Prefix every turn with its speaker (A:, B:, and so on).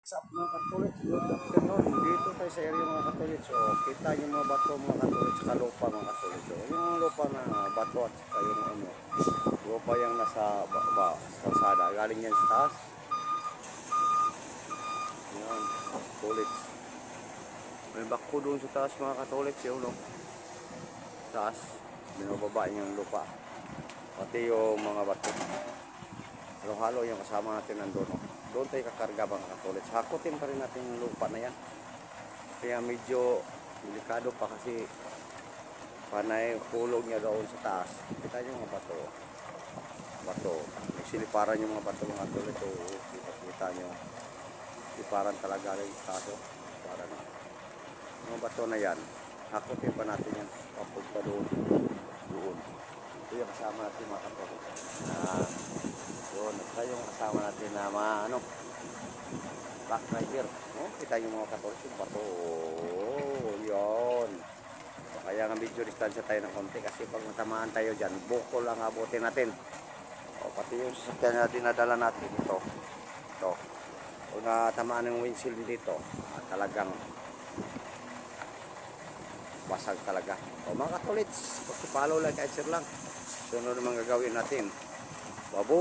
A: Sa mga Katolik, good afternoon. Dito tayo sa area mga Katolik. So, kita yung mga bato mga Katolik sa lupa mga Katolik. So, yung lupa na bato at saka yung ano, lupa yung nasa sa kalsada. Galing yan sa taas. Yan, Katolik. May bako doon sa taas mga Katolik. Yung no? Taas, binababa yung lupa. Pati yung mga bato. Halo-halo yung kasama natin nandun. No? Doon tayo kakarga mga Katolik. Hakutin pa rin natin yung lupa na yan. Kaya medyo delikado pa kasi panay kulog niya doon sa taas. Kita nyo mga bato. Bato. May siliparan yung mga bato mga Katolik. So, kita nyo. Siliparan talaga rin sa taas. Siliparan. Mga bato na yan. Hakutin pa natin yan. Papunta doon. Doon. Ito yung kasama natin mga Katolik. Doon. Ito yung kasama natin na mga ano. Black rider. Oh, kita yung mga Katolik yung bato. Oh, yun. Kaya nga medyo distansya tayo ng konti kasi pag matamaan tayo dyan, buko lang abutin natin. O, pati yung sasakyan natin nadala natin ito. Ito. Kung natamaan ng windshield dito, talagang basag talaga. O mga Katolits, pag-follow, like, and share lang. Sunod naman gagawin natin. Babo!